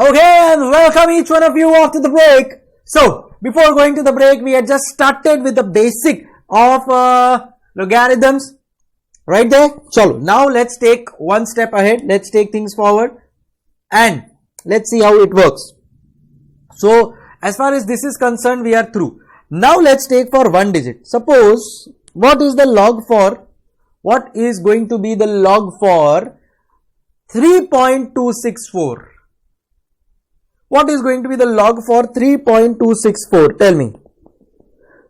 Okay, and welcome each one of you after the break. So, before going to the break, we had just started with the basic of logarithms. Right there? Chalo, now let's take one step ahead. Let's take things forward and let's see how it works. So, as far as this is concerned, we are through. Now, let's take for one digit. Suppose, what is the log for? What is going to be the log for 3.264? What is going to be the log for 3.264? Tell me.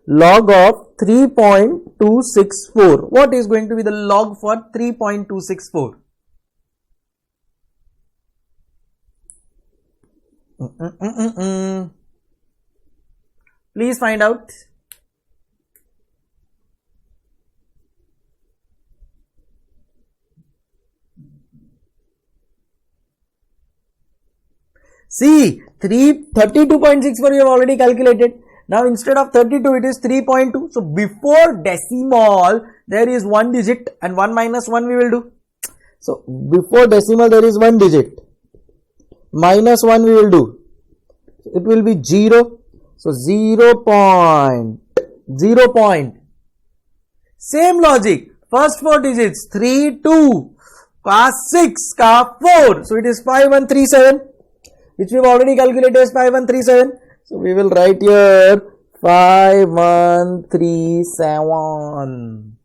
Log of 3.264. What is going to be the log for 3.264? Please find out. See, 32.64 you have already calculated. Now instead of 32 it is 3.2. So before decimal there is one digit and 1 minus 1 we will do. So before decimal there is one digit. Minus 1 we will do. It will be 0. So 0 point. Same logic. First 4 digits 3, 2, ka 6, ka 4. So it is 5137. Which we have already calculated as 5137. So we will write here 5137.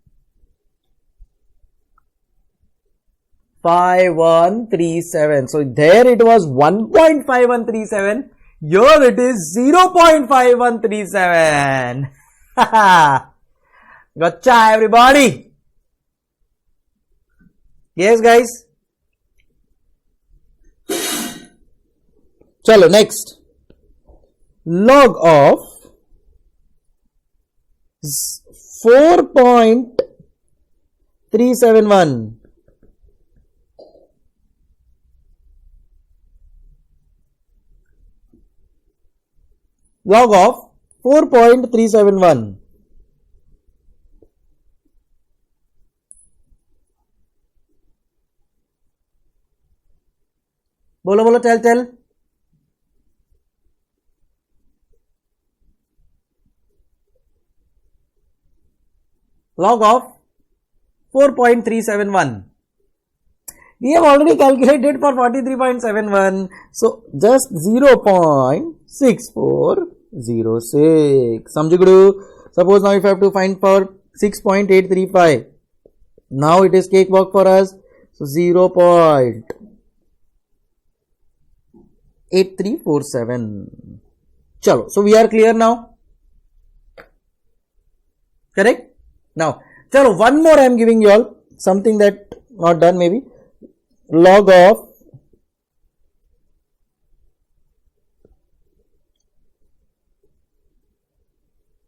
5137. So there it was 1.5137. Here it is 0.5137. Gotcha everybody. Yes guys. Chalo, next. Log of 4.371. Log of 4.371. Bolo, tell. Log of 4.371. We have already calculated for 43.71. So just 0.6406. Samjigudu. Suppose now if I have to find for 6.835. Now it is cakewalk for us. So 0.8347. Chalo. So we are clear now. Correct? Now, chalo, one more I am giving you all, something that not done maybe. Log of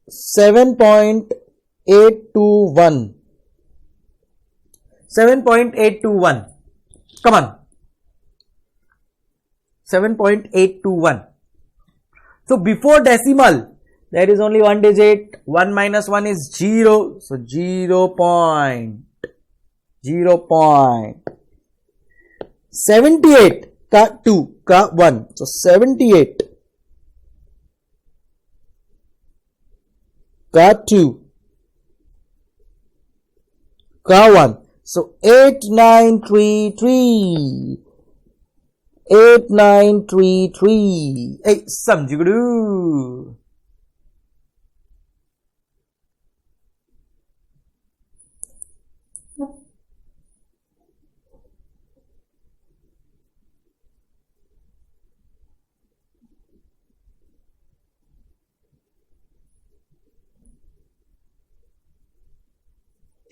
7.821. 7.821. Come on. 7.821. So before decimal, there is only one digit. 1 minus 1 is 0. So 0.78 ka 2 ka 1. So 78 ka 2 ka 1. So 8933. 8933. Hey, samjigudu.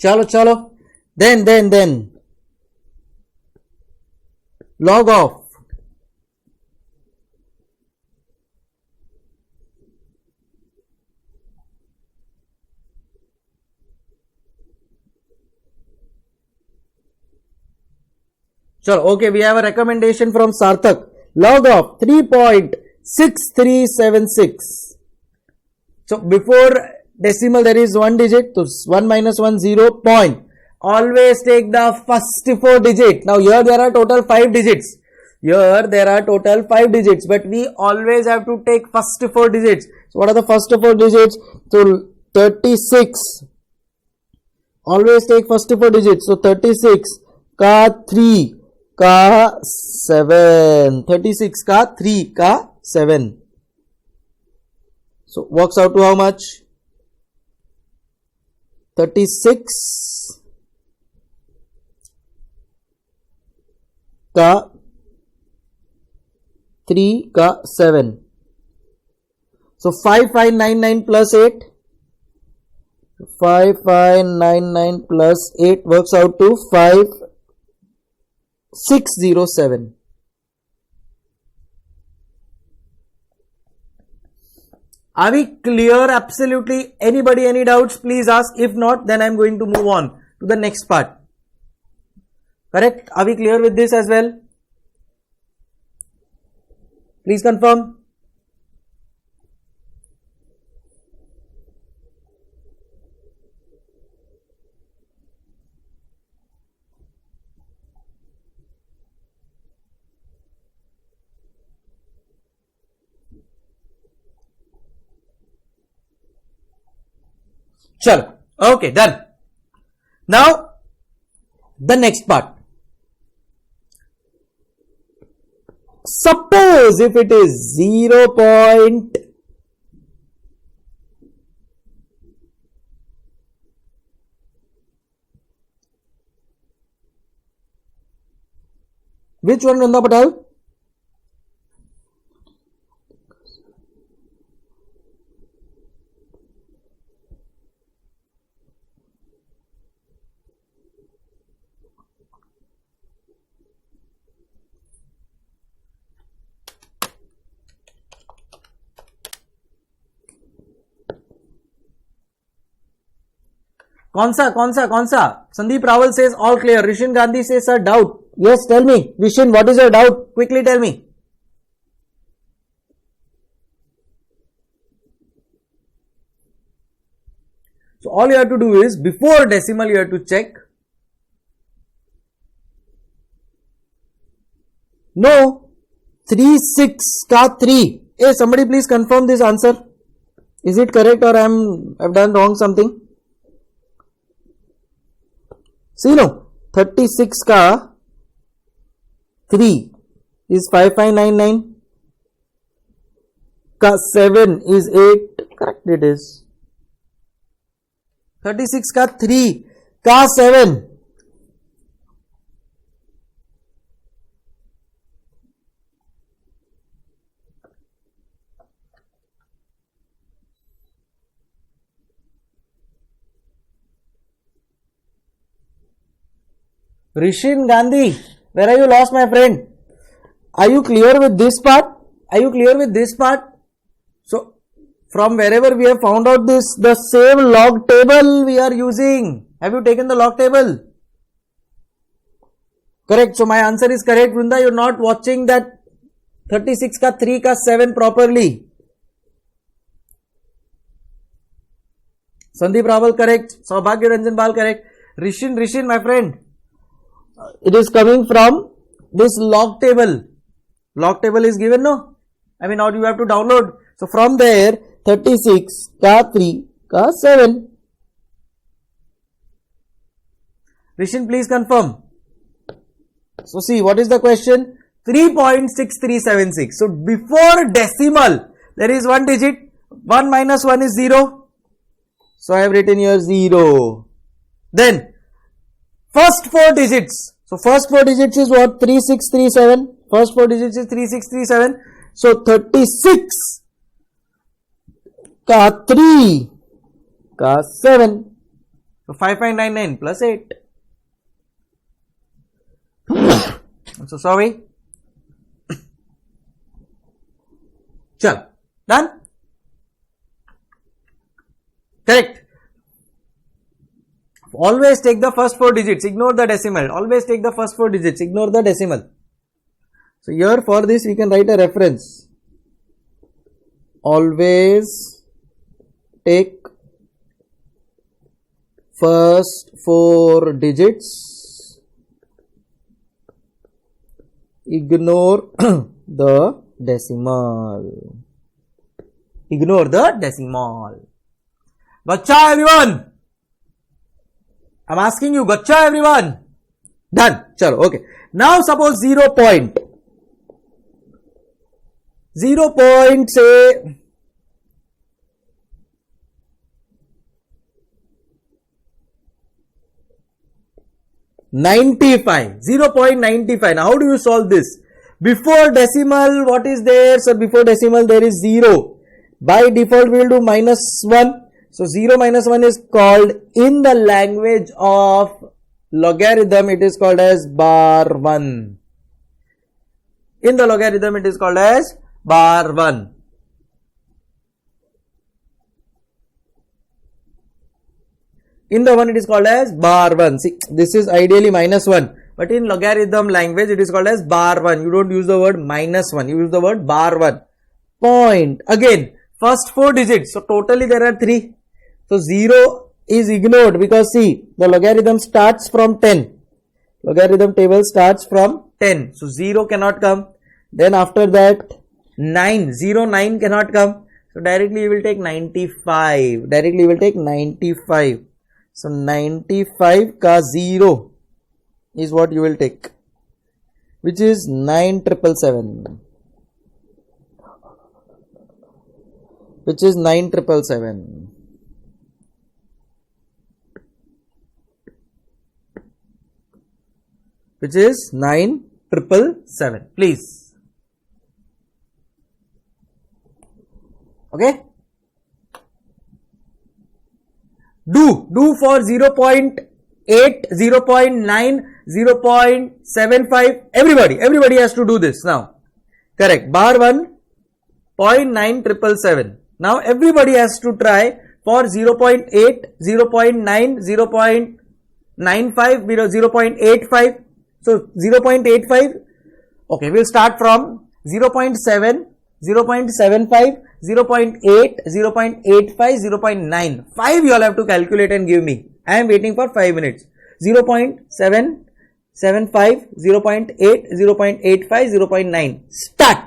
Chalo. Then. Log of 'Okay, we have a recommendation from Sarthak. Log of 3.6376. So before decimal there is one digit. So 1 minus 1 0 point. Always take the first 4 digit. Now here there are total 5 digits. Here there are total 5 digits, but we always have to take first 4 digits. So what are the first 4 digits? So 36. Always take first 4 digits. So 36 ka 3 ka 7. 36 ka 3 ka 7. So works out to how much? 36 ka 3 ka 7. So 5599 plus 8. 5599 plus 8 works out to 5607. Are we clear? Absolutely. Anybody, any doubts? Please ask. If not, then I am going to move on to the next part. Correct? Are we clear with this as well? Please confirm. Chalo. Okay, done. Now, the next part. Suppose if it is 0. Which one, Nanda Patel? कौन सा Sandeep Rawal says all clear. Rishin Gandhi says sir doubt. Yes, tell me Rishin, what is your doubt? Quickly tell me. So all you have to do is before decimal you have to check. No, 36 ka 3. Hey, somebody please confirm this answer. Is it correct or I've done wrong something? See no, 36 ka 3 is 5599 ka 7 is 8. Correct it is. 36 ka 3 ka 7. Rishin Gandhi, where are you lost, my friend? Are you clear with this part? Are you clear with this part? So, from wherever we have found out this, the same log table we are using. Have you taken the log table? Correct. So, my answer is correct. Vrunda, you are not watching that 36 ka 3 ka 7 properly. Sandeep Rawal correct. Saubhagya Ranjan Bal correct. Rishin, my friend. It is coming from this log table. Log table is given, no? I mean, now you have to download. So, from there, 36 ka 3 ka 7. Rishin, please confirm. So, see, what is the question? 3.6376. So, before decimal, there is one digit. 1 minus 1 is 0. So, I have written here 0. Then, first 4 digits. So, first 4 digits is what? 3637. First 4 digits is 3637. So, 36 ka 3 ka 7. So, 5599 plus 8. I'm so sorry. Chal. Done? Correct. Always take the first 4 digits, ignore the decimal. Always take the first 4 digits, ignore the decimal. So, here for this we can write a reference. Always take first 4 digits Ignore the decimal. Ignore the decimal. Gotcha everyone. I'm asking you, gotcha everyone. Done. Chalo, okay. Now suppose 0 point. 0 point say 95. 0.95. Now how do you solve this? Before decimal, what is there? So before decimal there is 0. By default we will do -1. So 0 minus 1 is called, in the language of logarithm, it is called as bar 1. In the logarithm it is called as bar 1. In the one it is called as bar 1. See, this is ideally -1. But in logarithm language it is called as bar 1. You don't use the word -1. You use the word bar 1. Point. Again, first 4 digits. So totally there are 3. So 0 is ignored because see, the logarithm starts from 10. Logarithm table starts from 10. So 0 cannot come. Then after that 9. 0, 9 cannot come. So directly you will take 95. Directly you will take 95. So 95 ka 0 is what you will take, which is 9777. Which is 9777. Which is 9777. Please. Okay. Do for 0.8, 0.9, 0.75. Everybody has to do this now. Correct. Bar 1, 0.9777. Now everybody has to try for 0.8, 0.9, 0.95, 0.85. So 0.85. Okay, we'll start from 0.7, 0.75, 0.8, 0.85, 0.9. 5 you all have to calculate and give me. I am waiting for 5 minutes. 0.7, 0.75, 0.8, 0.85, 0.9. Start.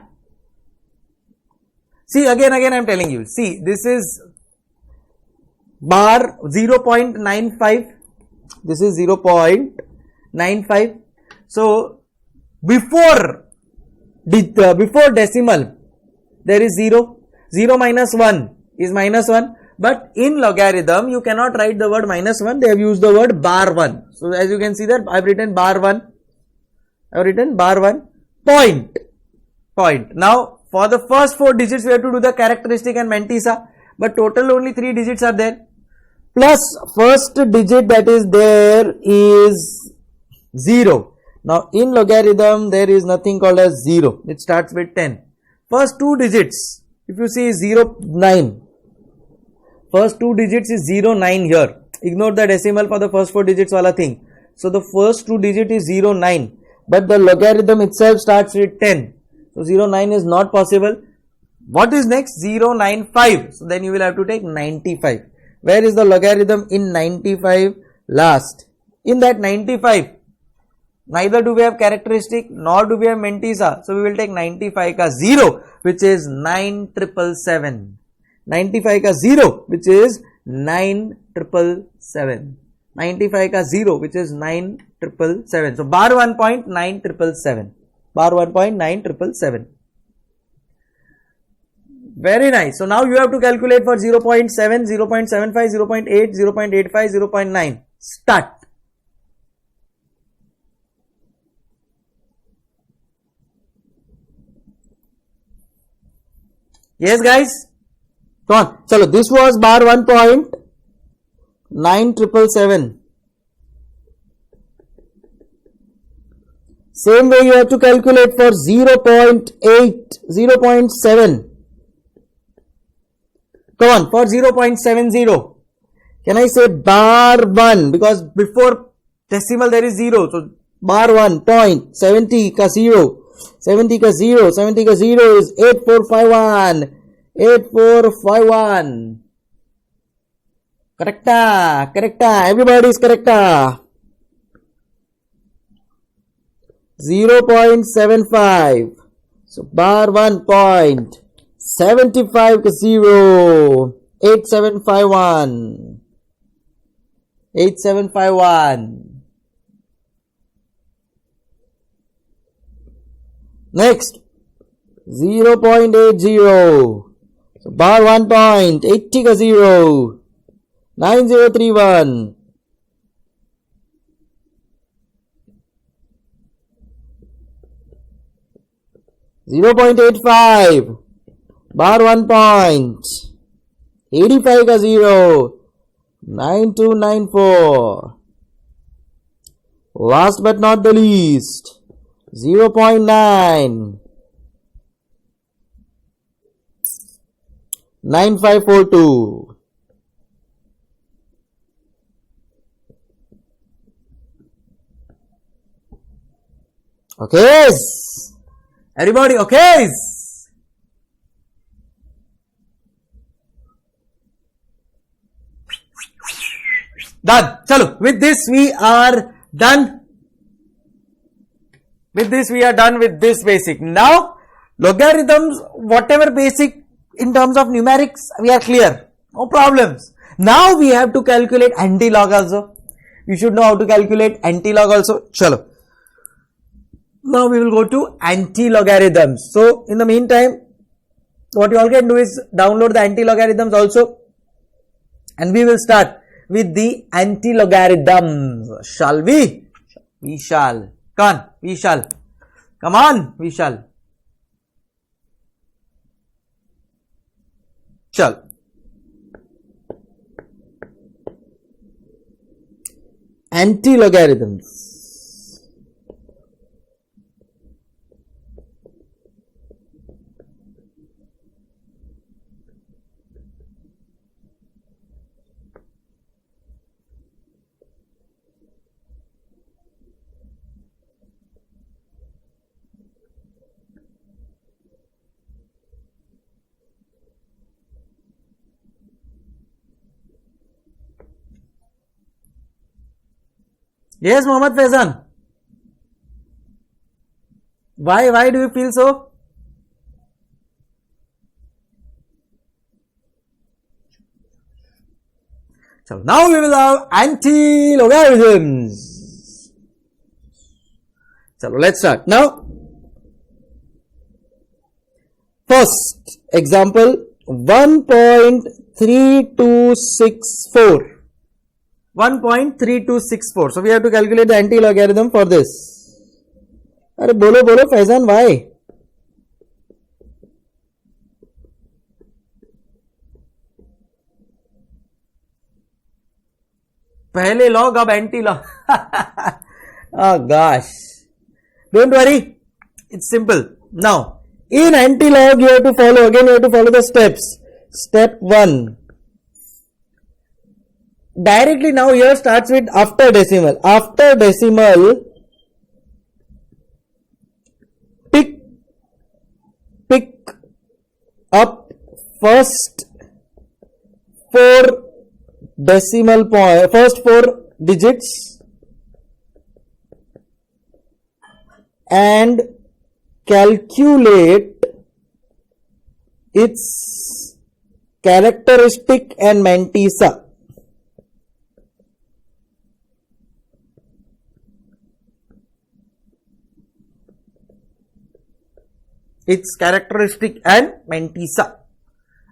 See, again I am telling you. See, this is bar 0.95. This is 0.95. So, before decimal, there is 0. 0 minus 1 is -1. But in logarithm, you cannot write the word -1. They have used the word bar 1. So, as you can see there, I have written bar 1. I have written bar 1. Point. Now, for the first 4 digits, we have to do the characteristic and mantissa. But total only 3 digits are there. Plus, first digit that is there is 0. Now, in logarithm, there is nothing called as 0. It starts with 10. First 2 digits, if you see 0, 9. First 2 digits is 0, 9 here. Ignore the decimal for the first 4 digits wala thing. So, the first 2 digit is 0, 9. But the logarithm itself starts with 10. So, 0, 9 is not possible. What is next? 0, 9, 5. So, then you will have to take 95. Where is the logarithm in 95? Last. In that 95, neither do we have characteristic nor do we have mantissa. So, we will take 95 ka 0, which is 9777. 95 ka 0, which is 9777. 95 ka 0, which is 9777. So, bar 1.9777. Bar 1.9777. Very nice. So, now you have to calculate for 0.7, 0.75, 0.8, 0.85, 0.9. Start. Yes, guys. Come on. Chalo, this was bar 1.9777. Same way you have to calculate for 0.8, 0.7. Come on, for 0.70. Can I say bar 1? Because before decimal there is 0. So, bar 1, 0.70 ka 0. 70 ka 0. 70 ka 0 is 8451. 8451. Correcta. Everybody is correcta. 0.75. So bar 1.75 ka 0. 8751. 8751. Next 0.80. So bar 1.80 ka 0. 9031. 0.85. Bar 1.85 ka 0. 9294. Last but not the least, 0.9. 9542. Okay, everybody, okay. Done. Chalo, with this we are done. With this we are done with this basic. Now logarithms, whatever basic in terms of numerics, we are clear. No problems. Now we have to calculate anti-log also. You should know how to calculate anti-log also. Chalo. Now we will go to anti-logarithms. So in the meantime, what you all can do is download the anti-logarithms also, and we will start with the anti-logarithms. Shall we? We shall. Come on, we shall. Come on, we shall. Shall. Anti-logarithms. Yes, Mohammad Faizan. Why do you feel so? So now we will have anti-logarithms. So let's start. Now, first example, 1.3264. 1.3264. So we have to calculate the anti-logarithm for this. अरे बोलो Faizan, why? पहले log, अब anti-log. Oh gosh. Don't worry. It's simple. Now, in anti-log you have to follow the steps. Step 1. Directly now here starts with after decimal. After decimal, pick up first 4 decimal point, first 4 digits, and calculate its characteristic and mantissa. Its characteristic and mantissa.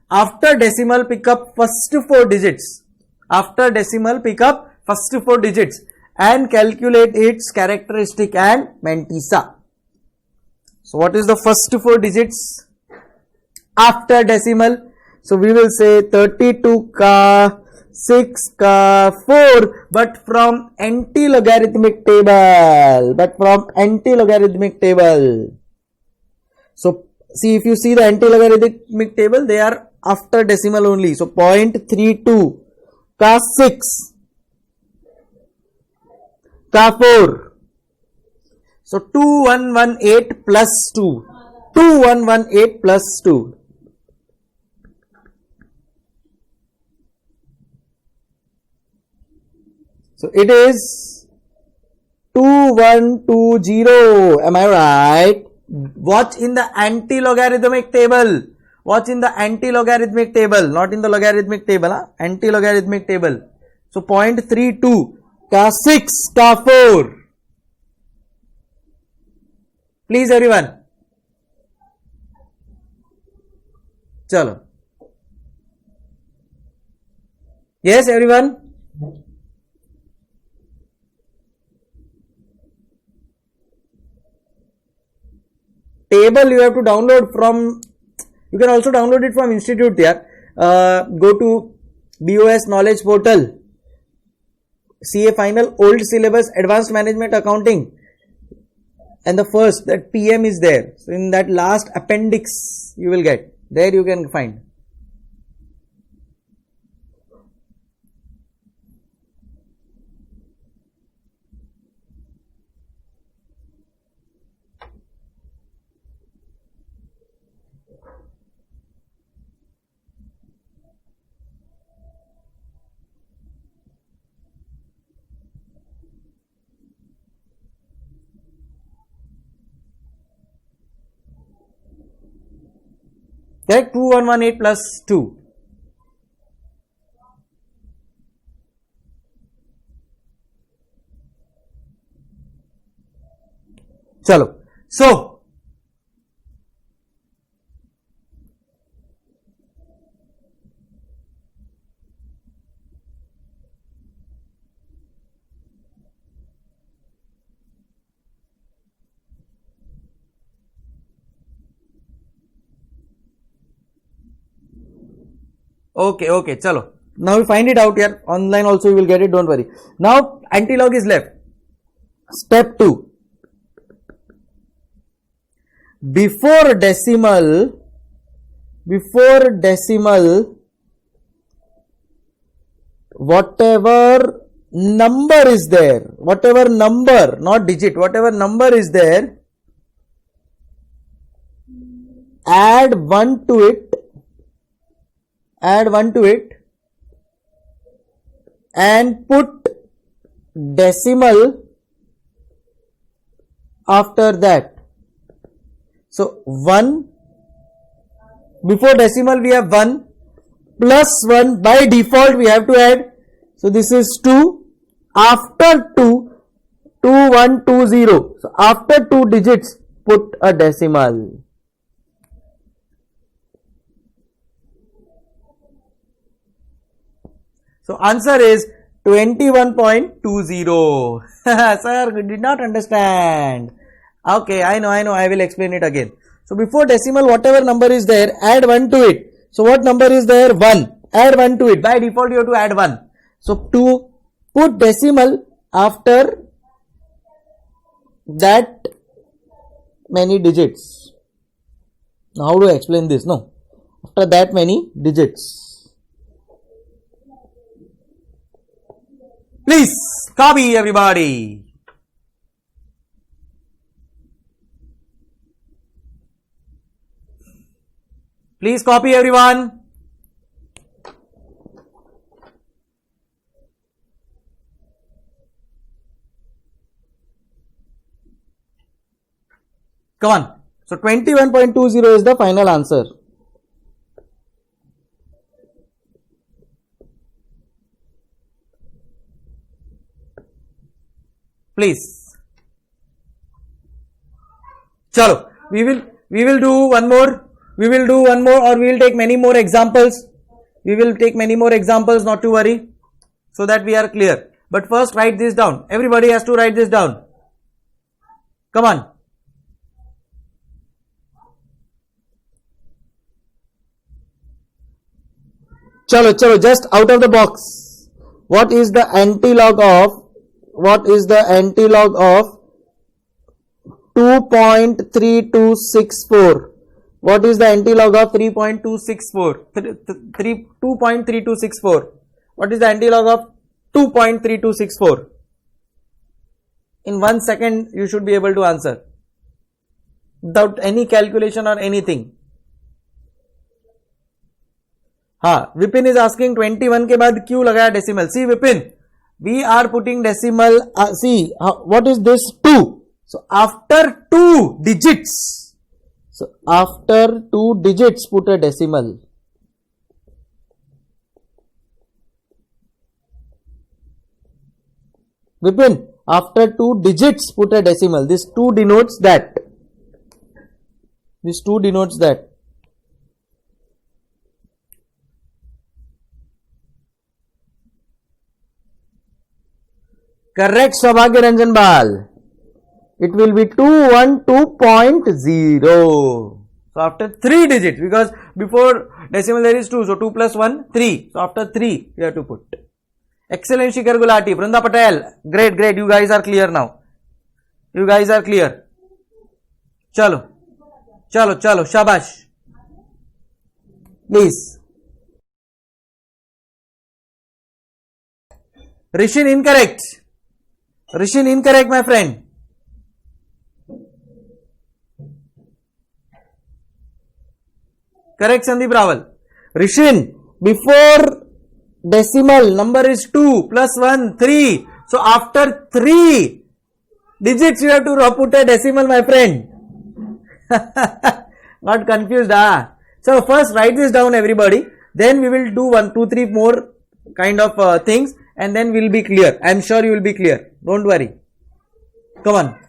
After decimal, pick up first 4 digits. After decimal, pick up first 4 digits and calculate its characteristic and mantissa. So what is the first 4 digits after decimal? So we will say 32 ka 6 ka 4, but from anti-logarithmic table. So see, if you see the anti-logarithmic table, they are after decimal only. So 0.32 ka 6 ka 4. So 2118 plus 2. 2118 plus 2. So it is 2120. Am I right? Watch in the anti-logarithmic table. Watch in the anti-logarithmic table, not in the logarithmic table. Anti-logarithmic table. So 0.32 का 6 का 4. Please everyone. चलो. Yes everyone. Table you have to download from. You can also download it from institute here. Go to BOS knowledge portal. CA final old syllabus advanced management accounting. And the first that PM is there. So in that last appendix you will get. There you can find. Correct? 2118 plus 2. Chalo. So, okay, chalo. Now we find it out here. Online also you will get it, don't worry. Now anti-log is left. Step 2. Before decimal, whatever number is there, whatever number, not digit, whatever number is there, add 1 to it, and put decimal after that. So 1, before decimal we have 1, plus 1, by default we have to add. So this is 2, after 2, 2120. So after 2 digits put a decimal. So answer is 21.20. Sir, you did not understand. Okay, I know, I will explain it again. So before decimal, whatever number is there, add 1 to it. So what number is there? 1. Add 1 to it. By default, you have to add 1. So to put decimal after that many digits. Now how do I explain this? No. After that many digits. Please copy everybody. Please copy everyone. Come on. So 21.20 is the final answer. Please. Chalo. We will do one more. We will do one more, or we will take many more examples. We will take many more examples, not to worry, so that we are clear. But first write this down. Everybody has to write this down. Come on. Chalo, just out of the box. What is the anti-log of 2.3264? What is the anti-log of 3.264? 2.3264. What is the anti-log of 2.3264? In 1 second, you should be able to answer without any calculation or anything. हाँ, Vipin is asking 21 के बाद क्यों लगाया decimal? See Vipin, we are putting decimal. See, what is this? 2. So after 2 digits, put a decimal. Vipin, after 2 digits, put a decimal. This 2 denotes that. Correct, Saubhagya Ranjan Bal. It will be 212.0. So after 3 digits, because before decimal there is 2, so 2 plus 1, 3. So after 3, you have to put. Excellent, Shikhar Gulati, Vrunda Patel. Great. You guys are clear now. Chalo, shabash. Please. Rishin incorrect, my friend. Correct, Sandeep Rawal. Rishin, before decimal number is 2 plus 1, 3. So after 3 digits you have to put a decimal, my friend. Not confused, So first write this down, everybody. Then we will do 1, 2, 3 more kind of things, and then we will be clear. I am sure you will be clear. Don't worry. Come on.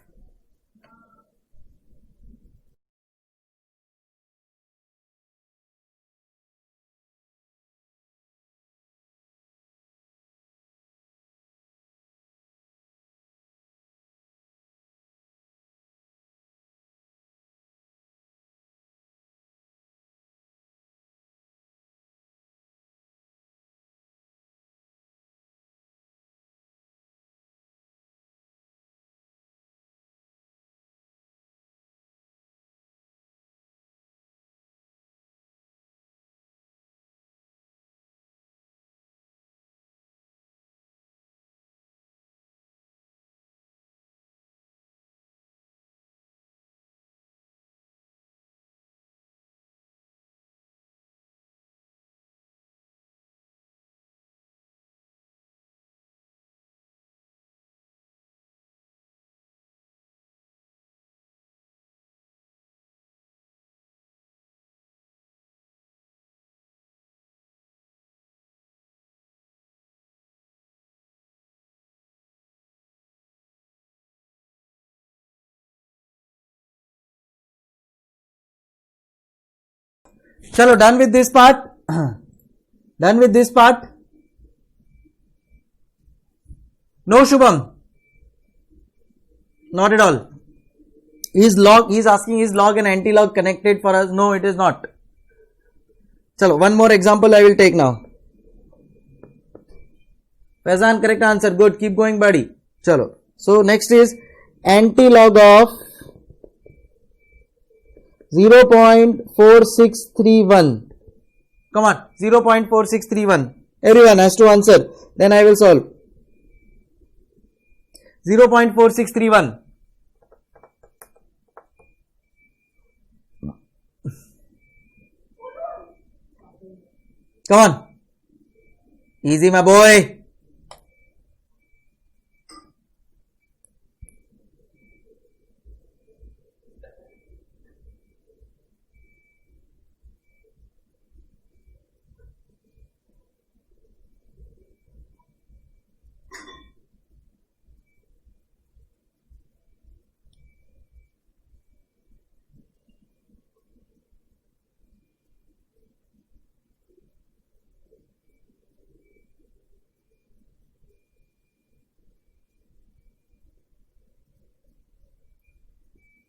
Chalo, done with this part. No, Shubham. Not at all. Is asking, is log and anti-log connected for us? No, it is not. Chalo, one more example I will take now. Faizan, correct answer. Good. Keep going, buddy. Chalo. So next is anti-log of 0.4631. Come on, 0.4631. Everyone has to answer. Then I will solve. 0.4631. Come on. Easy, my boy.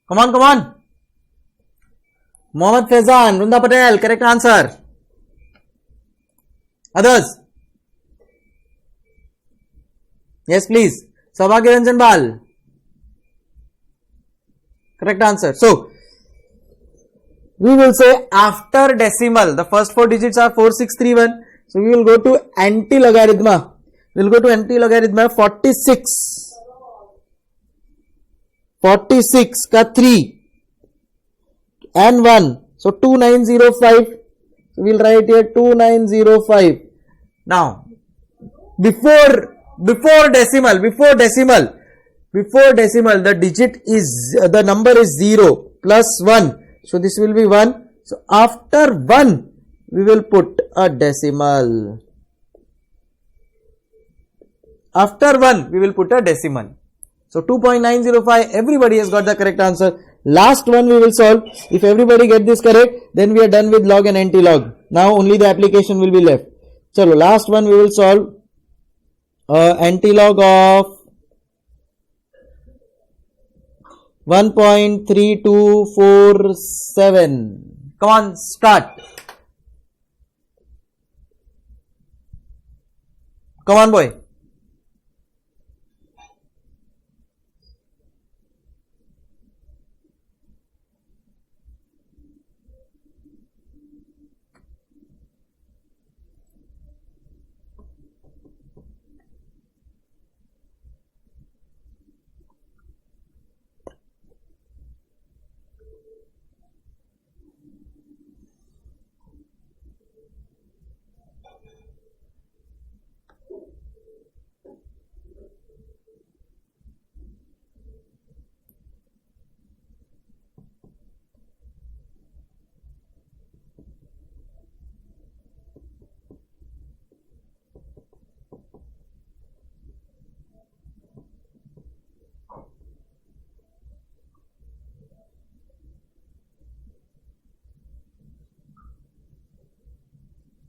Come on. Mohammad Faizan, Vrunda Patel, correct answer. Others? Yes, please. Saubhagya Ranjan Bal. Correct answer. So, we will say after decimal, the first 4 digits are 4631. So, we will go to anti-logarithma. We will go to anti-logarithma 46. 46 ka 3 and 1. So 2905. So we will write here 2905. Now, before before decimal, the digit is, the number is 0 plus 1. So this will be 1. So after 1, we will put a decimal. After 1, we will put a decimal. So 2.905, everybody has got the correct answer. Last one we will solve. If everybody get this correct, then we are done with log and anti-log. Now only the application will be left. So last one we will solve. Anti-log of 1.3247. Come on, start. Come on, boy.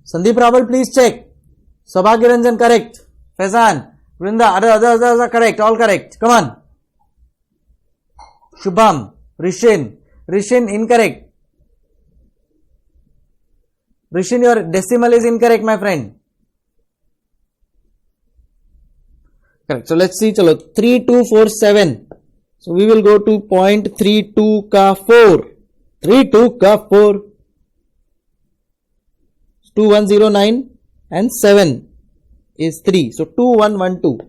Sandeep Rawal, please check. Sabhagya Ranjan, correct. Faizan, Vrinda, other correct, all correct. Come on. Shubham, Rishin, incorrect. Rishin, your decimal is incorrect, my friend. Correct. So let's see. Chalo, 3247. So we will go to 0.32 ka 4. 32 ka 4. 2109 and 7 is 3. So 2112.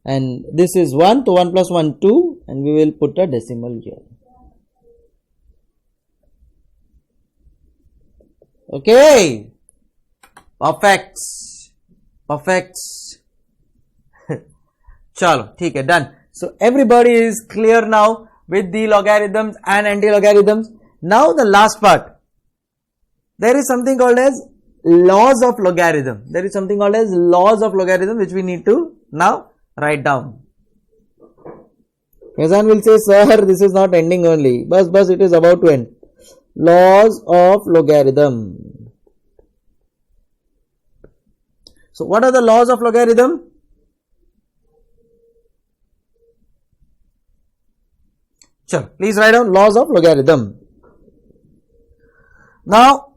And this is 1. So 1 plus 1, 2. And we will put a decimal here. Okay. Perfect. Chalo, theek hai, done. So everybody is clear now with the logarithms and anti-logarithms. Now the last part. There is something called as laws of logarithm. Which we need to now write down. Faizan will say, sir, this is not ending only. Bus, it is about to end. Laws of logarithm. So what are the laws of logarithm? Sure. Please write down laws of logarithm. Now,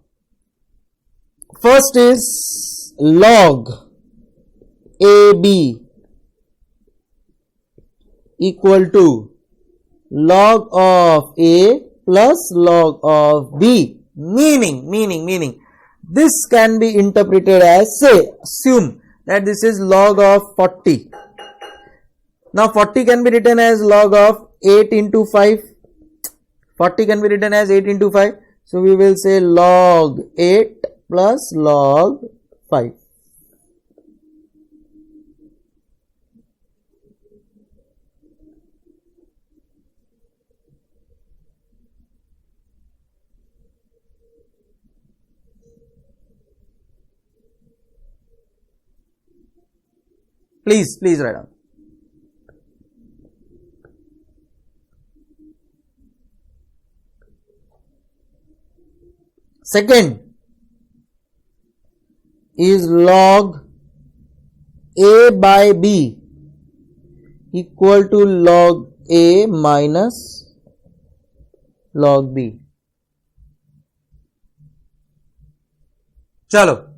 first is log AB equal to log of A plus log of B. Meaning. This can be interpreted as, say, assume that this is log of 40. Now 40 can be written as log of 8 into 5. 40 can be written as 8 into 5. So we will say log 8 plus log 5. Please write down. Second is log A by B equal to log A minus log B. Chalo.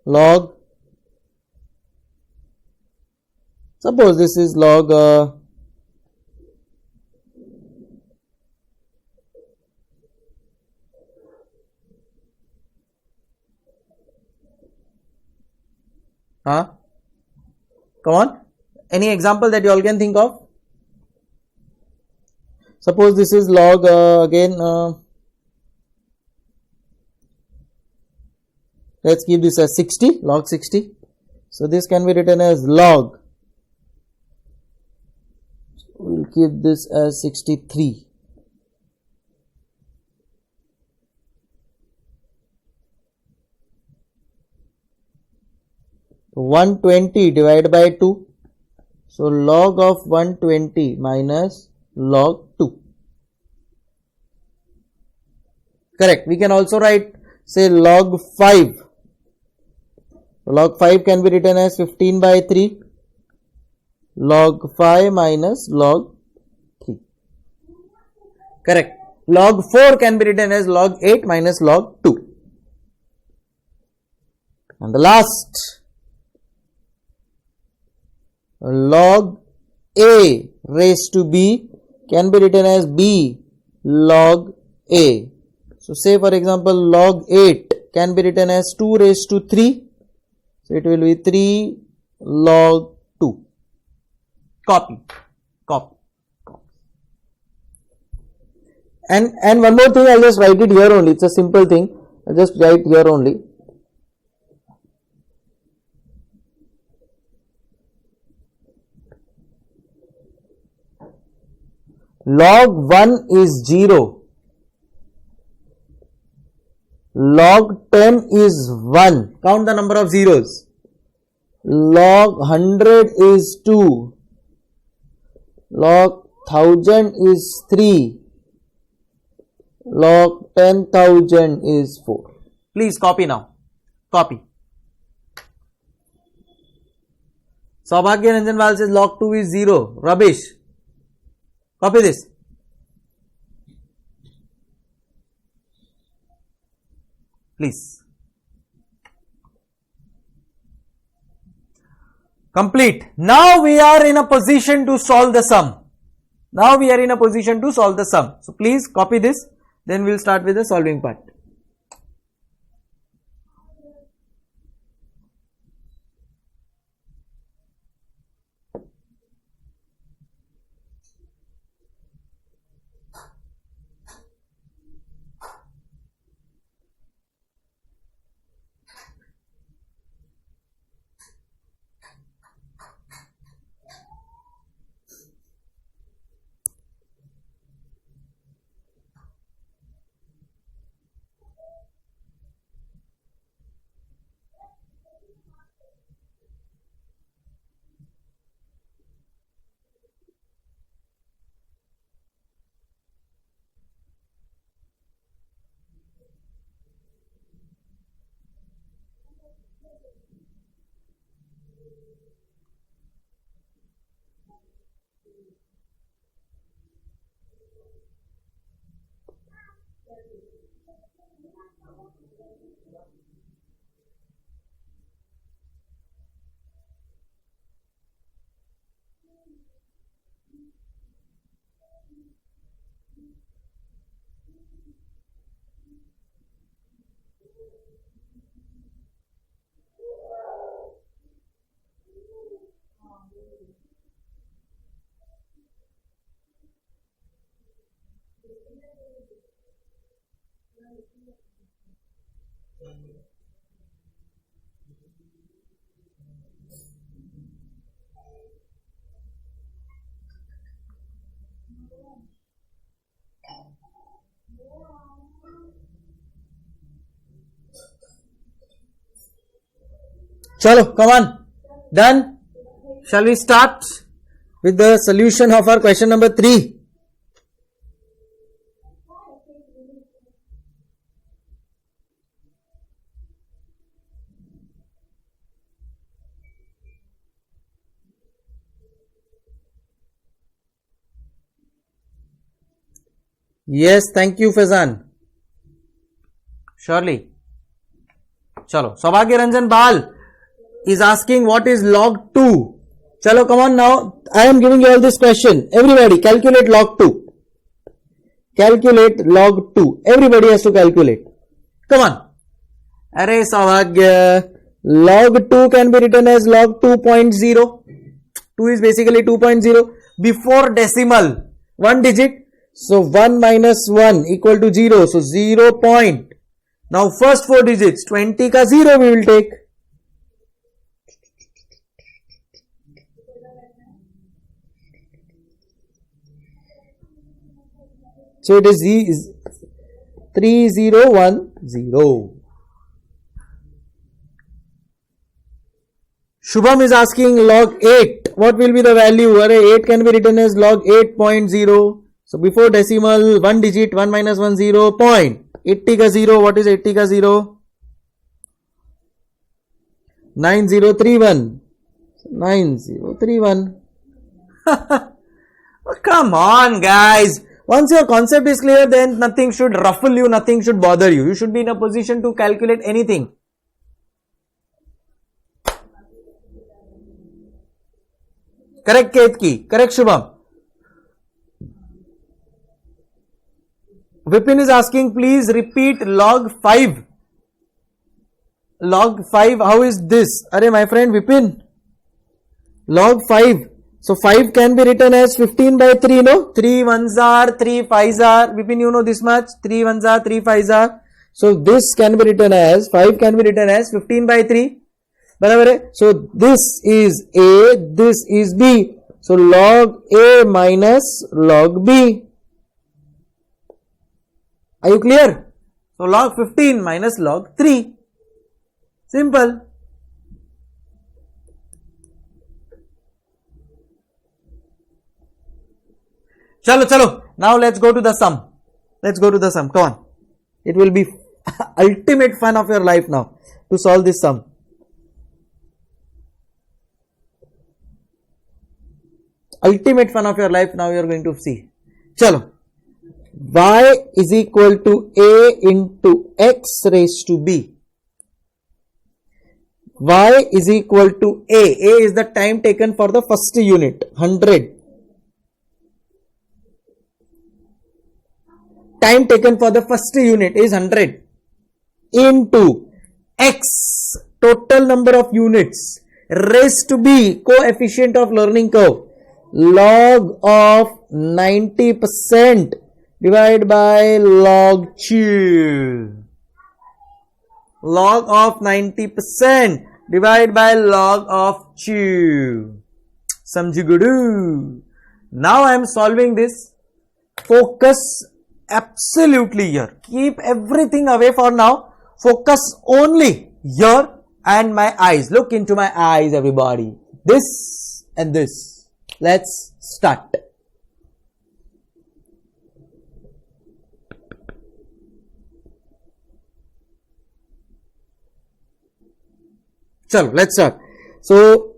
Log. Suppose this is log come on. Any example that you all can think of? Suppose this is log again let's keep this as 60, log 60. So this can be written as log, we'll keep this as 63. So 120 divided by 2. So log of 120 minus log 2. Correct. We can also write, say, log 5. So log 5 can be written as 15 by 3. Log 5 minus log 3. Correct. Log 4 can be written as log 8 minus log 2. And the last, log a raised to b can be written as b log a. So say for example log 8 can be written as 2 raised to 3. So it will be 3 log 2. Copy. And one more thing, I'll just write it here only. It's a simple thing. I'll just write here only. Log 1 is 0. Log 10 is 1. Count the number of zeros. Log 100 is 2. Log 1000 is 3. Log 10,000 is 4. Please copy now. Copy. Saubhagya Ranjan Bal says log 2 is 0. Rubbish. Copy this. Please. Complete. Now we are in a position to solve the sum. So please copy this. Then we'll start with the solving part. Chalo, come on. Done. Shall we start with the solution of our question number 3? Yes, thank you, Faizan. Surely. Chalo. Saubhagya Ranjan Bal is asking what is log 2. Chalo, come on now. I am giving you all this question. Everybody calculate log 2. Calculate log 2. Everybody has to calculate. Come on. Array Saubhagya. Log 2 can be written as log 2.0. 2 is basically 2.0. Before decimal, 1 digit. So 1 minus 1 equal to 0. So 0.0. Now first 4 digits, 20 ka 0 we will take. So it is 3010. Shubham is asking log 8. What will be the value? 8 can be written as log 8.0. So before decimal, 1 digit, 1 minus 1, 0, point. 80 ka 0. What is 80 ka 0? 9031. 9031. Oh, come on, guys. Once your concept is clear, then nothing should ruffle you, nothing should bother you. You should be in a position to calculate anything. Correct, Ketki. Correct, Shubham. Vipin is asking, please repeat log 5. Log 5, how is this? Arey, my friend Vipin. Log 5. So 5 can be written as 15 by 3, no? 3 ones are, 3 5s are. Vipin, you know this much? 3 ones are, 3 5s are. So this can be written as, 5 can be written as 15 by 3. So this is A, this is B. So log A minus log B. Are you clear? So log 15 minus log 3. Simple. Chalo. Now let's go to the sum. Let's go to the sum. Come on. It will be ultimate fun of your life now to solve this sum. Ultimate fun of your life now you are going to see. Chalo. Y is equal to A into X raised to B. Y is equal to A. A is the time taken for the first unit, 100. Time taken for the first unit is 100 into X, total number of units, raised to B, coefficient of learning curve, log of 90% divided by log 2. Log of 90% divided by log of 2. Samjhi gudu. Now I am solving this. Focus absolutely here. Keep everything away for now. Focus only here and my eyes. Look into my eyes, everybody. This and this. Let's start. Chalo, let's start. So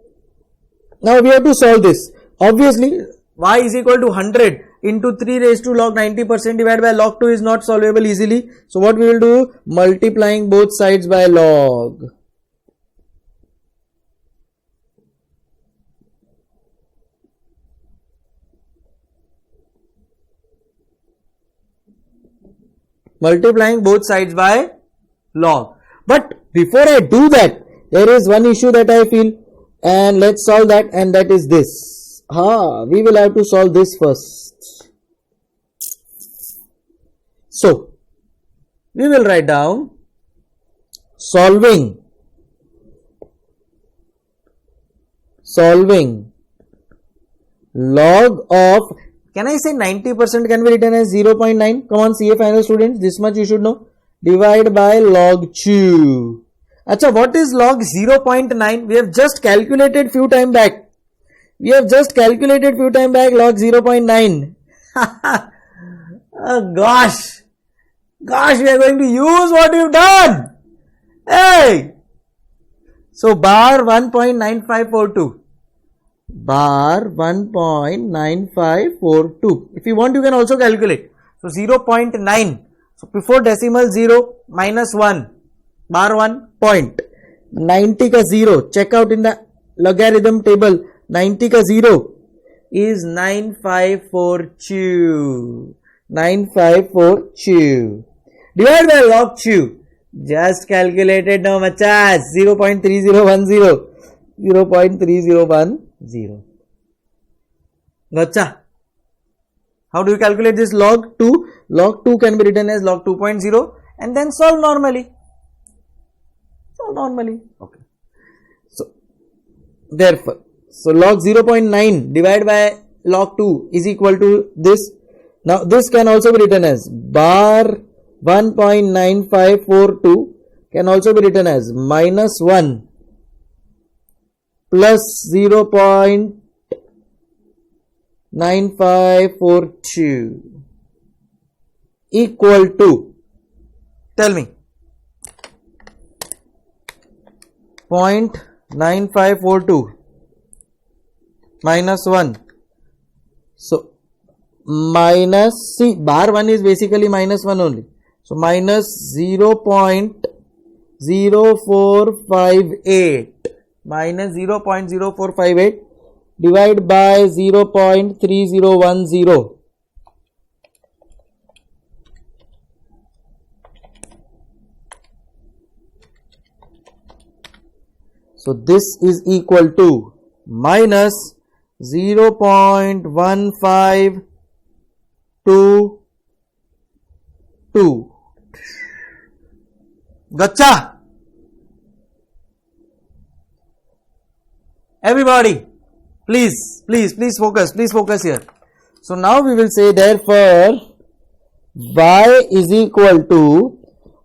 now we have to solve this. Obviously, y is equal to 100 into 3 raised to log 90% divided by log 2 is not solvable easily. So what we will do? Multiplying both sides by log. Multiplying both sides by log. But before I do that, there is one issue that I feel, and let's solve that, and that is this. We will have to solve this first. So, we will write down solving log of, can I say 90% can be written as 0.9? Come on, CA final students, this much you should know. Divide by log 2. Acha, what is log 0.9? We have just calculated few time back. log 0.9. Oh, gosh, we are going to use what we've done. Hey! So, bar 1.9542. Bar 1.9542. If you want, you can also calculate. So, 0.9. So, before decimal 0, minus 1. Bar 1 point. 90 ka 0. Check out in the logarithm table. 90 ka 0 is 9542. 9542. Divided by log 2. Just calculated now, machas. 0.3010. 0.3010. Gotcha. How do you calculate this log 2? Log 2 can be written as log 2.0 and then solve normally. Okay. So therefore, log 0.9 divided by log 2 is equal to this. Now this can also be written as bar 1.9542 can also be written as minus 1 plus 0.9542 equal to, tell me, 0.9542 minus 1. So minus, see, bar 1 is basically minus 1 only. So minus 0.0458 minus 0.0458 divided by 0.3010. So this is equal to minus 0.1522. Gotcha? Everybody, please focus here. So now we will say, therefore y is equal to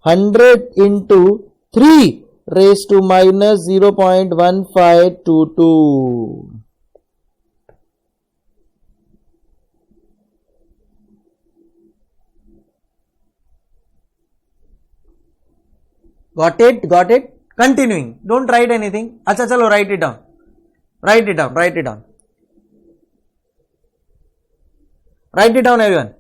100 into 3 raised to minus 0.1522. Got it? Continuing. Don't write anything. Acha, chalo, write it down. Write it down, everyone.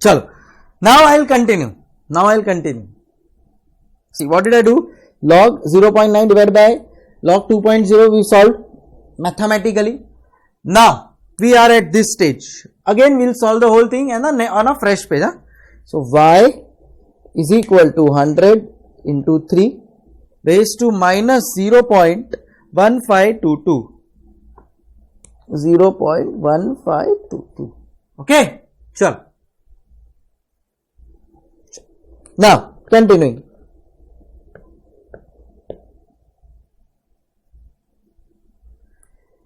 Chalo. Now I'll continue. See, what did I do? Log 0.9 divided by log 2.0 we solved mathematically. Now we are at this stage. Again we'll solve the whole thing and on a fresh page. So y is equal to 100 into 3 raised to minus 0.1522. 0.1522. Okay, sure. Now continuing.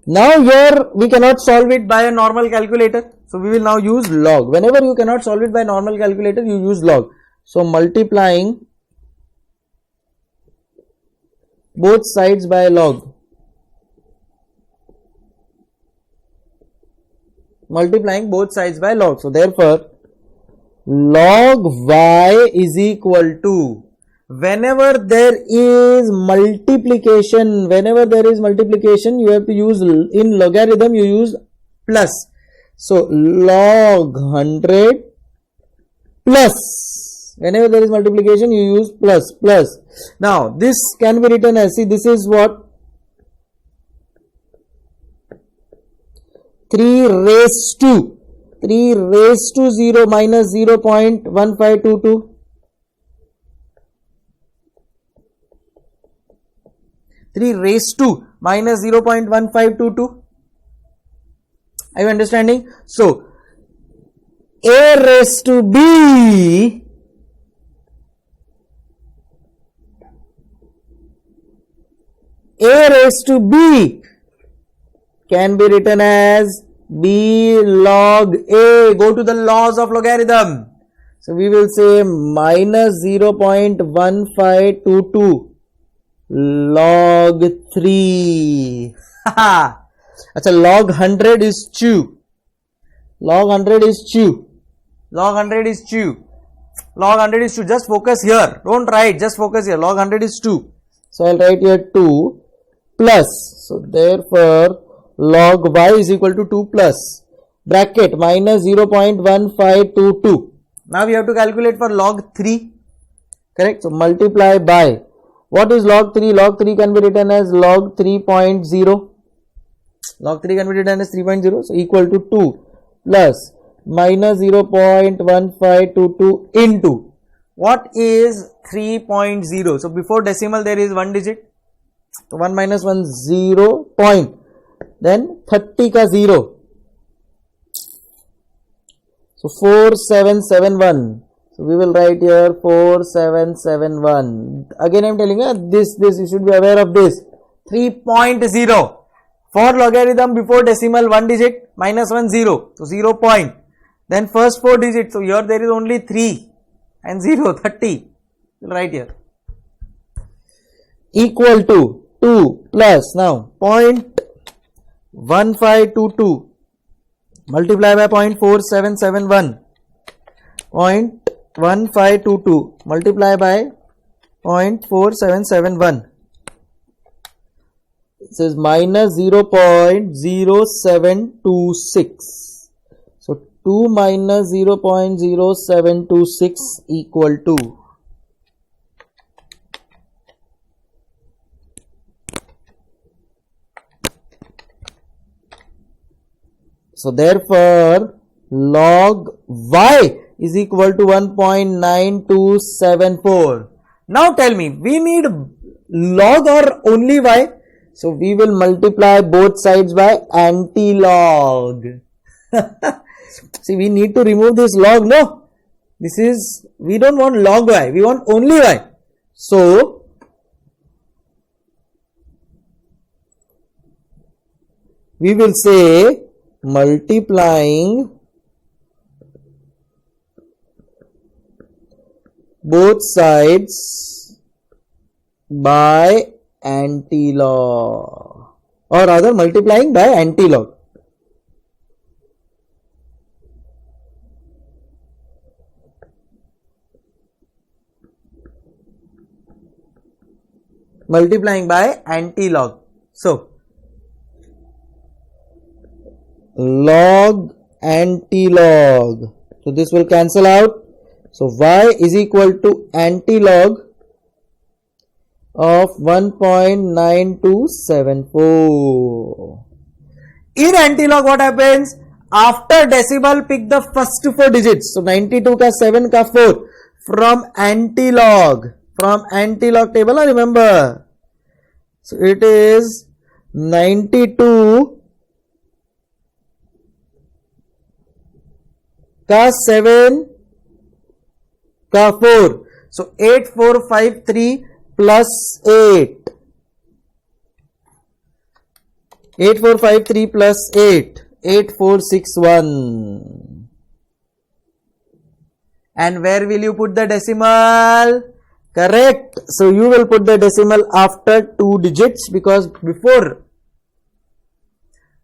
Now here we cannot solve it by a normal calculator. So we will now use log. Whenever you cannot solve it by normal calculator, you use log. So multiplying both sides by log. So therefore log y is equal to, whenever there is multiplication, you have to use, in logarithm you use plus. So log 100 plus, whenever there is multiplication you use plus. Now this can be written as, see, this is what, 3 raised to 0 minus 0.1522. 3 raised to minus 0.1522. Are you understanding? So a raised to b can be written as b log a. Go to the laws of logarithm. So we will say minus 0.1522 log 3. अच्छा, log 100 is 2. Log 100 is 2. Log 100 is 2. Log 100 is 2. Just focus here. Don't write. Just focus here. Log 100 is 2. So I'll write here 2 plus. So therefore log y is equal to 2 plus bracket minus 0.1522. Now we have to calculate for log 3. Correct. So multiply by. What is log 3? Log 3 can be written as log 3.0. Log 3 can be written as 3.0. So equal to 2 plus minus 0.1522 into. What is 3.0? So before decimal there is one digit. So 1 minus 1 0 point. Then 30 ka 0. So 4771. So we will write here 4771. Again I am telling you this you should be aware of this. 3.0. For logarithm before decimal 1 digit minus 1 0. So 0 point. Then first 4 digits. So here there is only 3 and 0 30. We will write here. Equal to 2 plus now 0.1522 multiply by 0.4771. 0.1522 multiply by 0.4771. This is minus 0.0726. So 2 minus 0.0726 equal to. So therefore log y is equal to 1.9274. Now tell me, we need log or only y? So we will multiply both sides by anti-log. See, we need to remove this log, no? This is, we don't want log y, we want only y. So we will say multiplying both sides by anti-log, or rather multiplying by anti-log. Multiplying by anti-log. So log anti-log. So this will cancel out. So y is equal to anti-log of 1.9274. In anti-log what happens? After decimal pick the first 4 digits. So 92 ka 7 ka 4 from anti-log. From anti-log table, remember. So it is 92 ka 7 ka 4. So 8453 plus 8. 8453 plus 8. 8461. And where will you put the decimal? Correct. So you will put the decimal after 2 digits, because before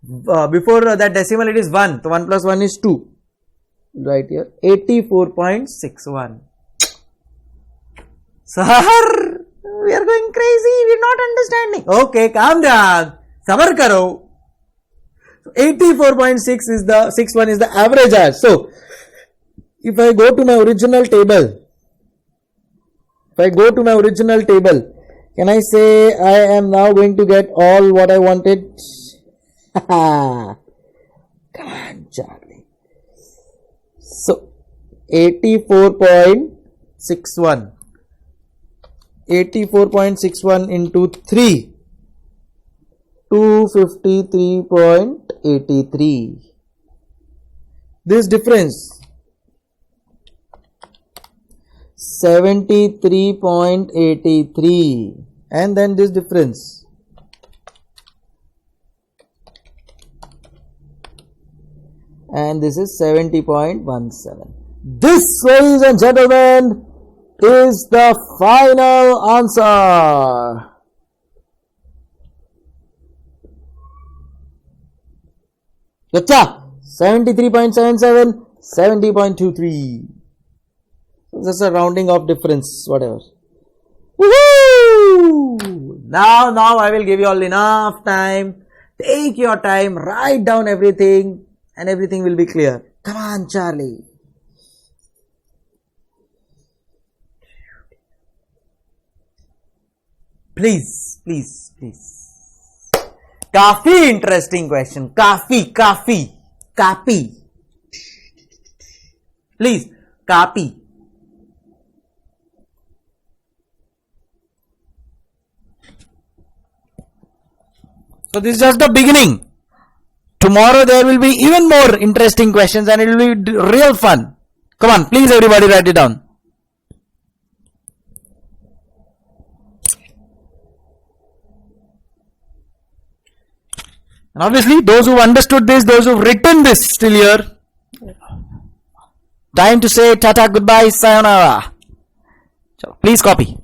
that decimal it is 1. So 1 plus 1 is 2. Right here 84.61. Sir, we are going crazy. We are not understanding. Okay, calm down. Sabar karo. So 84.6 is the 61 is the average age. So if I go to my original table, can I say I am now going to get all what I wanted? Come on, Charlie. So 84.61. 84.61 into 3. 253.83. This difference 73.83, and then this difference and this is 70.17. This, ladies and gentlemen, is the final answer. Gotcha? 73.77, 70.23. Just a rounding off difference, whatever. Woohoo! Now I will give you all enough time. Take your time, write down everything, and everything will be clear. Come on, Charlie. Please. Kafi interesting question. Kafi. Please, copy. So this is just the beginning. Tomorrow there will be even more interesting questions and it will be real fun. Come on, please everybody write it down. And obviously those who understood this, those who have written this till here, time to say tata, goodbye, sayonara. So please copy.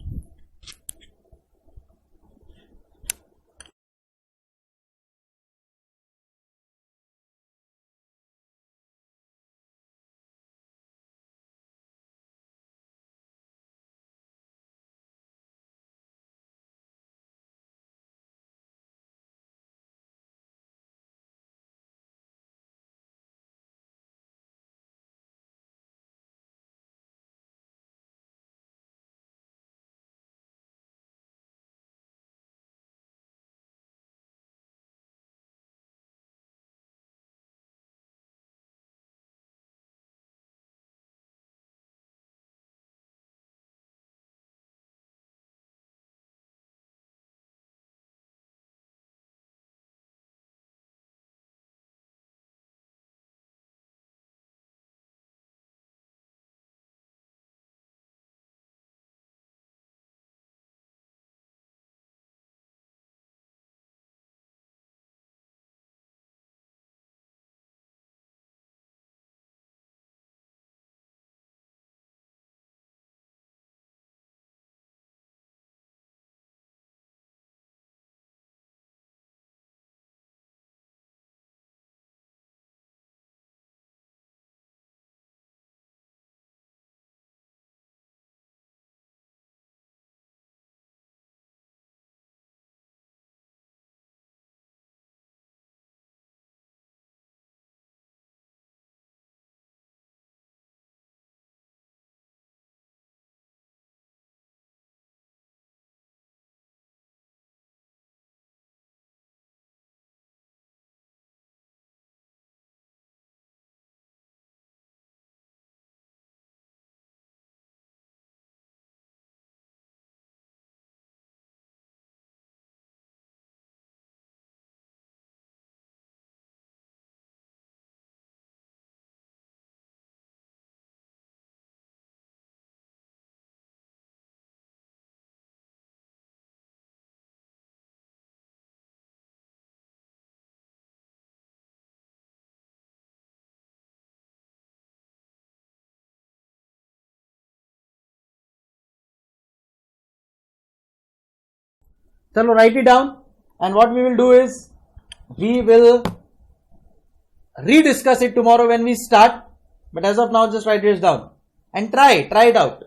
Chalo, write it down, and what we will do is we will rediscuss it tomorrow when we start, but as of now just write it down and try it out.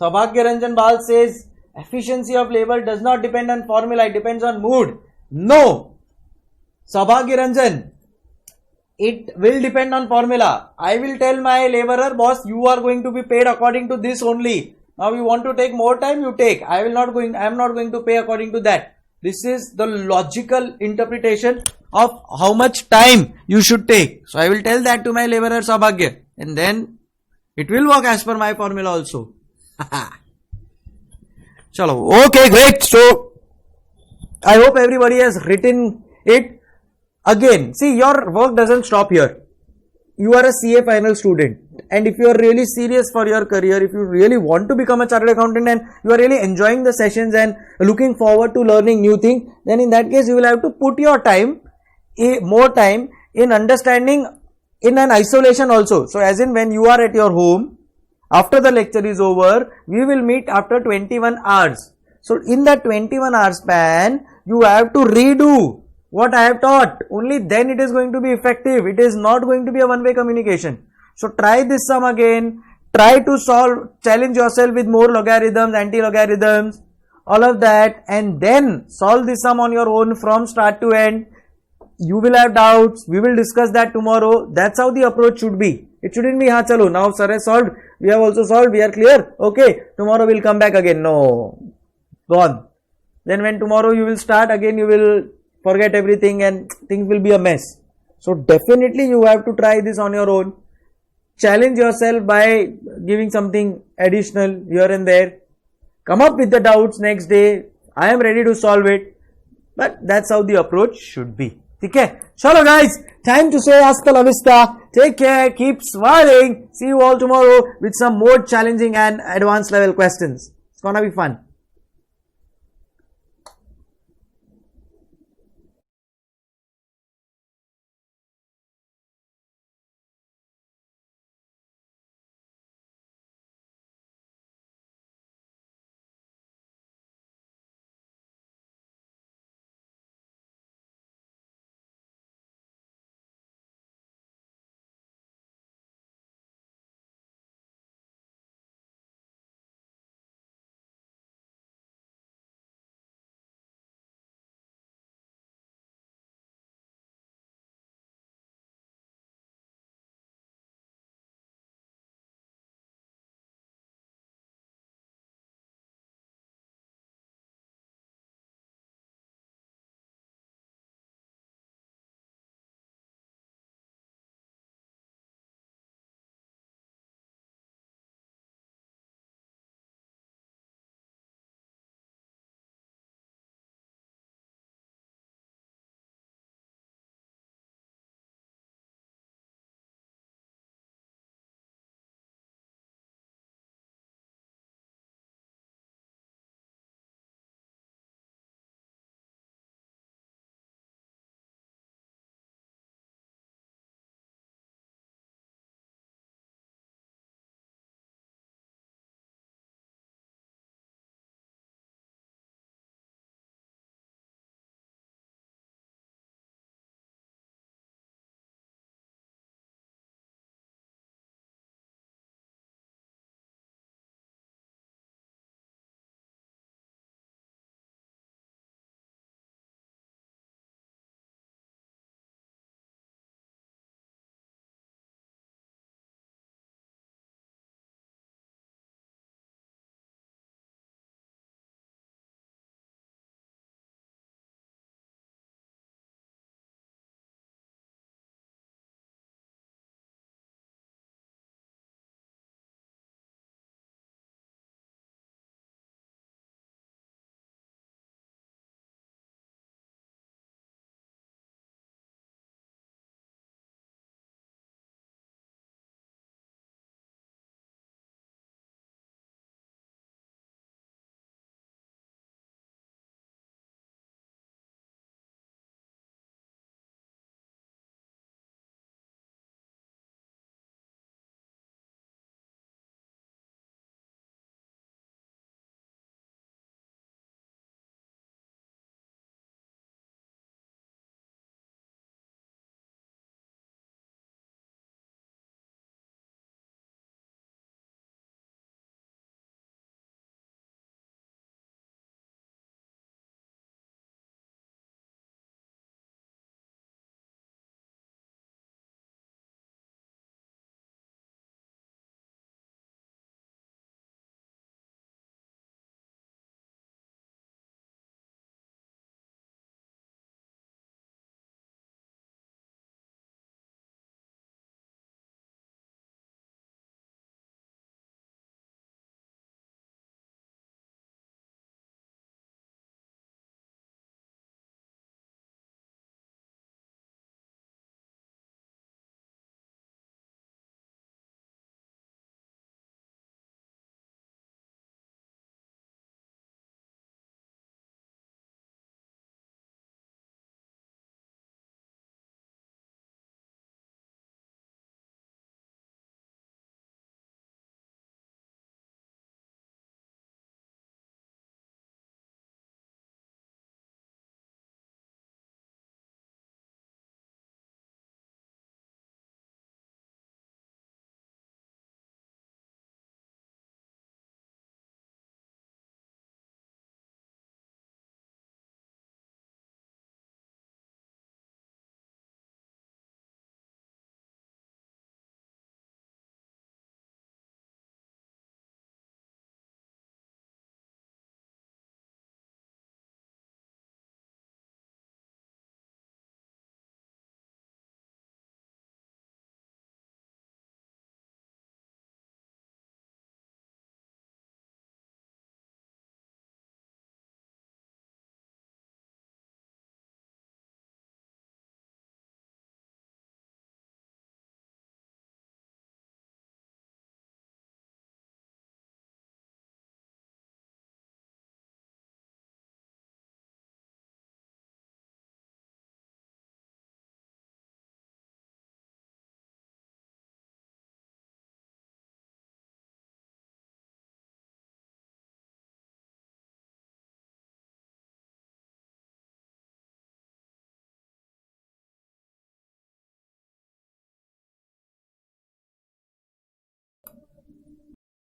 Saubhagya Ranjan Bal says efficiency of labor does not depend on formula, it depends on mood. No, Saubhagya Ranjan, it will depend on formula. I will tell my laborer, boss, you are going to be paid according to this only. Now you want to take more time, you take. I am not going to pay according to that. This is the logical interpretation of how much time you should take. So I will tell that to my laborer Saubhagya, and then it will work as per my formula also. Chalo, okay, great. So I hope everybody has written it. Again, see, your work doesn't stop here. You are a CA final student, and if you are really serious for your career, if you really want to become a chartered accountant and you are really enjoying the sessions and looking forward to learning new things, then in that case you will have to put your time, more time in understanding in an isolation also. So as in when you are at your home, after the lecture is over, we will meet after 21 hours. So in that 21 hour span, you have to redo what I have taught. Only then it is going to be effective. It is not going to be a one-way communication. So try this sum again. Try to solve, challenge yourself with more logarithms, anti-logarithms, all of that, and then solve this sum on your own from start to end. You will have doubts. We will discuss that tomorrow. That's how the approach should be. It shouldn't be, haan chalo, now sir has solved. We have also solved. We are clear. Okay. Tomorrow we'll come back again. No. Gone. Then when tomorrow you will start again, you will forget everything and things will be a mess. So definitely you have to try this on your own. Challenge yourself by giving something additional here and there. Come up with the doubts next day. I am ready to solve it. But that's how the approach should be. Okay? Chalo guys, time to say hasta la vista. Take care, keep smiling. See you all tomorrow with some more challenging and advanced level questions. It's gonna be fun.